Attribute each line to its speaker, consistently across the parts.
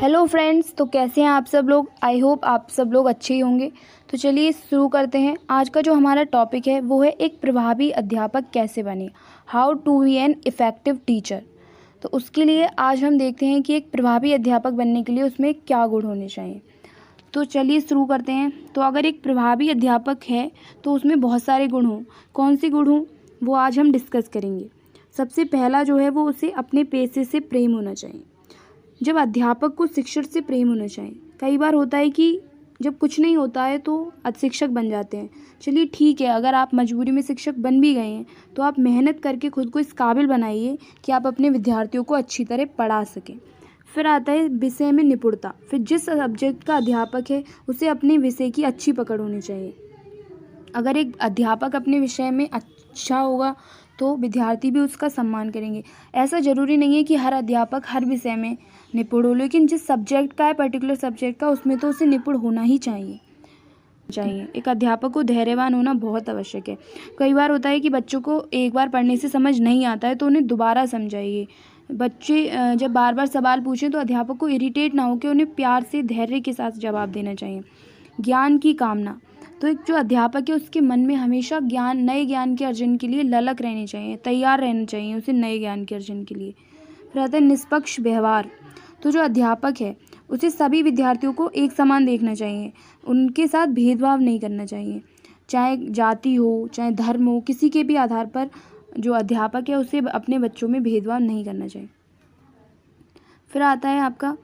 Speaker 1: Hello friends, तो कैसे हैं आप सब लोग। आई होप आप सब लोग अच्छे ही होंगे। तो चलिए शुरू करते हैं। आज का जो हमारा टॉपिक है वो है एक प्रभावी अध्यापक कैसे बने, how to be an effective teacher. तो उसके लिए आज हम देखते हैं कि एक प्रभावी अध्यापक बनने के लिए उसमें क्या गुण होने चाहिए। तो चलिए शुरू करते हैं। तो अगर एक प्रभावी अध्यापक है तो उसमें बहुत सारे गुण हों। कौन से गुण हों वो आज हम डिस्कस करेंगे। सबसे पहला जो है वो उसे अपने पेशे से प्रेम होना चाहिए। जब अध्यापक को शिक्षक से प्रेम होना चाहिए। कई बार होता है कि जब कुछ नहीं होता है तो शिक्षक बन जाते हैं। चलिए ठीक है, अगर आप मजबूरी में शिक्षक बन भी गए हैं तो आप मेहनत करके खुद को इस काबिल बनाइए कि आप अपने विद्यार्थियों को अच्छी तरह पढ़ा सकें। फिर आता है विषय में निपुणता। फिर जिस सब्जेक्ट का अध्यापक है उसे अपने विषय की अच्छी पकड़ होनी चाहिए। अगर एक अध्यापक अपने विषय में अच्छा होगा तो विद्यार्थी भी उसका सम्मान करेंगे। ऐसा ज़रूरी नहीं है कि हर अध्यापक हर विषय में निपुण हो, लेकिन जिस सब्जेक्ट का है, पर्टिकुलर सब्जेक्ट का, उसमें तो उसे निपुण होना ही चाहिए। एक अध्यापक को धैर्यवान होना बहुत आवश्यक है। कई बार होता है कि बच्चों को एक बार पढ़ने से समझ नहीं आता है तो उन्हें दोबारा समझाइए। बच्चे जब बार बार सवाल पूछें तो अध्यापक को इरिटेट ना होकर उन्हें प्यार से धैर्य के साथ जवाब देना चाहिए। ज्ञान की कामना। तो एक जो अध्यापक है उसके मन में हमेशा नए ज्ञान के अर्जन के लिए ललक रहनी चाहिए, तैयार रहना चाहिए उसे नए ज्ञान के अर्जन के लिए। फिर आता है निष्पक्ष व्यवहार। तो जो अध्यापक है उसे सभी विद्यार्थियों को एक समान देखना चाहिए, उनके साथ भेदभाव नहीं करना चाहिए। चाहे जाति हो, चाहे धर्म हो, किसी के भी आधार पर जो अध्यापक है उसे अपने बच्चों में भेदभाव नहीं करना चाहिए। फिर आता है आपका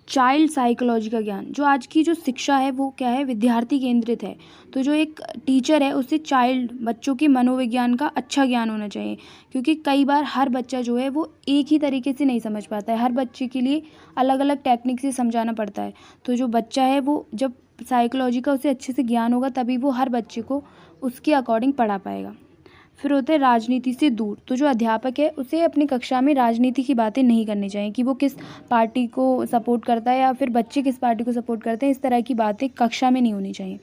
Speaker 1: चाइल्ड साइकोलॉजी का ज्ञान। जो आज की जो शिक्षा है वो क्या है, विद्यार्थी केंद्रित है। तो जो एक टीचर है उसे बच्चों के मनोविज्ञान का अच्छा ज्ञान होना चाहिए, क्योंकि कई बार हर बच्चा जो है वो एक ही तरीके से नहीं समझ पाता है। हर बच्चे के लिए अलग अलग टेक्निक से समझाना पड़ता है। तो जो बच्चा है वो जब साइकोलॉजी का उसे अच्छे से ज्ञान होगा तभी वो हर बच्चे को उसके अकॉर्डिंग पढ़ा पाएगा। फिर होते हैं राजनीति से दूर। तो जो अध्यापक है उसे अपनी कक्षा में राजनीति की बातें नहीं करनी चाहिए कि वो किस पार्टी को सपोर्ट करता है या फिर बच्चे किस पार्टी को सपोर्ट करते हैं। इस तरह की बातें कक्षा में नहीं होनी चाहिए।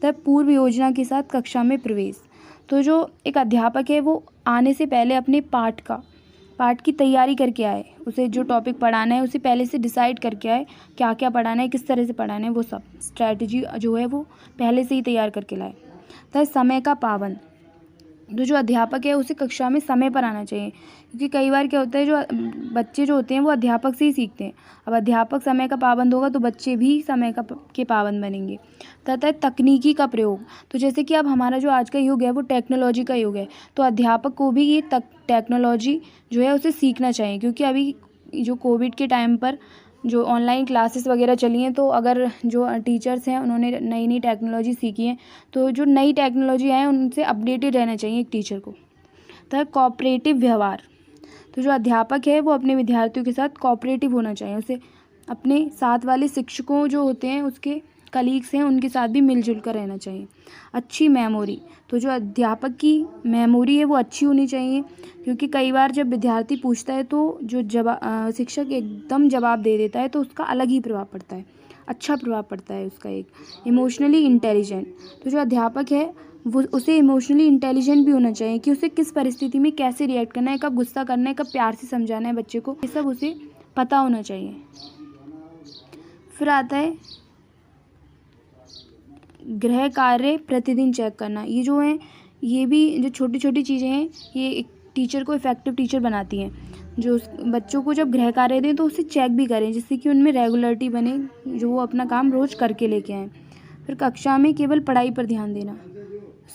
Speaker 1: तब पूर्व योजना के साथ कक्षा में प्रवेश। तो जो एक अध्यापक है वो आने से पहले अपने पाठ की तैयारी करके आए। उसे जो टॉपिक पढ़ाना है उसे पहले से डिसाइड करके आए, क्या क्या पढ़ाना है, किस तरह से पढ़ाना है, वो सब स्ट्रैटेजी जो है वो पहले से ही तैयार करके लाए। तब समय का पाबंद। तो जो अध्यापक है उसे कक्षा में समय पर आना चाहिए, क्योंकि कई बार क्या होता है जो बच्चे जो होते हैं वो अध्यापक से ही सीखते हैं। अब अध्यापक समय का पाबंद होगा तो बच्चे भी समय के पाबंद बनेंगे। तथा तकनीकी का प्रयोग। तो जैसे कि अब हमारा जो आज का युग है वो टेक्नोलॉजी का युग है, तो अध्यापक को भी ये टेक्नोलॉजी जो है उसे सीखना चाहिए, क्योंकि अभी जो कोविड के टाइम पर जो ऑनलाइन क्लासेस वगैरह चली हैं, तो अगर जो टीचर्स हैं उन्होंने नई नई टेक्नोलॉजी सीखी है तो जो नई टेक्नोलॉजी आए उनसे अपडेटेड रहना चाहिए एक टीचर को। तो कोऑपरेटिव व्यवहार। तो जो अध्यापक है वो अपने विद्यार्थियों के साथ कोऑपरेटिव होना चाहिए। उसे अपने साथ वाले शिक्षकों जो होते हैं उसके कलीग्स हैं उनके साथ भी मिलजुल कर रहना चाहिए। अच्छी मेमोरी। तो जो अध्यापक की मेमोरी है वो अच्छी होनी चाहिए, क्योंकि कई बार जब विद्यार्थी पूछता है तो जो शिक्षक एकदम जवाब दे देता है तो उसका अलग ही प्रभाव पड़ता है, अच्छा प्रभाव पड़ता है उसका। एक इमोशनली इंटेलिजेंट। तो जो अध्यापक है वो उसे इमोशनली इंटेलिजेंट भी होना चाहिए कि उसे किस परिस्थिति में कैसे रिएक्ट करना है, कब गुस्सा करना है, कब प्यार से समझाना है बच्चे को, ये सब उसे पता होना चाहिए। फिर आता है गृह कार्य प्रतिदिन चेक करना। ये जो है ये भी जो छोटी छोटी चीज़ें हैं ये एक टीचर को इफ़ेक्टिव टीचर बनाती हैं। जो बच्चों को जब गृह कार्य दें तो उसे चेक भी करें, जिससे कि उनमें रेगुलरिटी बने, जो वो अपना काम रोज़ करके लेके आएँ। फिर कक्षा में केवल पढ़ाई पर ध्यान देना।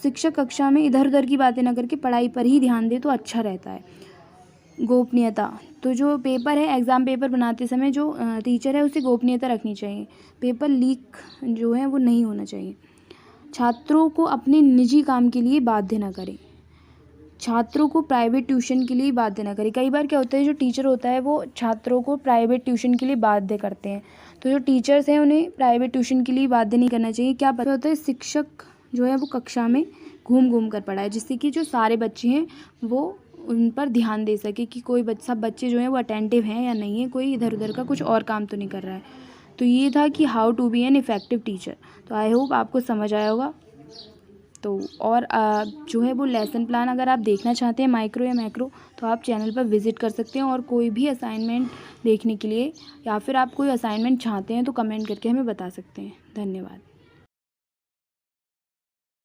Speaker 1: शिक्षक कक्षा में इधर उधर की बातें ना करके पढ़ाई पर ही ध्यान दे तो अच्छा रहता है। गोपनीयता। तो जो पेपर है, एग्ज़ाम पेपर बनाते समय जो टीचर है उसे गोपनीयता रखनी चाहिए। पेपर लीक जो है वो नहीं होना चाहिए। छात्रों को अपने निजी काम के लिए बाध्य न करें। छात्रों को प्राइवेट ट्यूशन के लिए बाध्य न करें। कई बार क्या होता है जो टीचर होता है वो छात्रों को प्राइवेट ट्यूशन के लिए बाध्य करते हैं, तो जो टीचर्स हैं उन्हें प्राइवेट ट्यूशन के लिए बाध्य नहीं करना चाहिए। क्या होता है, शिक्षक जो है वो कक्षा में घूम घूम कर पढ़ाए, जिससे कि जो सारे बच्चे हैं वो उन पर ध्यान दे सके कि सब बच्चे जो हैं वो अटेंटिव हैं या नहीं है, कोई इधर उधर का कुछ और काम तो नहीं कर रहा है। तो ये था कि how to be an effective teacher. तो आई होप आपको समझ आया होगा। तो और जो है वो लेसन प्लान अगर आप देखना चाहते हैं माइक्रो या मैक्रो, तो आप चैनल पर विज़िट कर सकते हैं। और कोई भी असाइनमेंट देखने के लिए या फिर आप कोई असाइनमेंट चाहते हैं तो कमेंट करके हमें बता सकते हैं। धन्यवाद।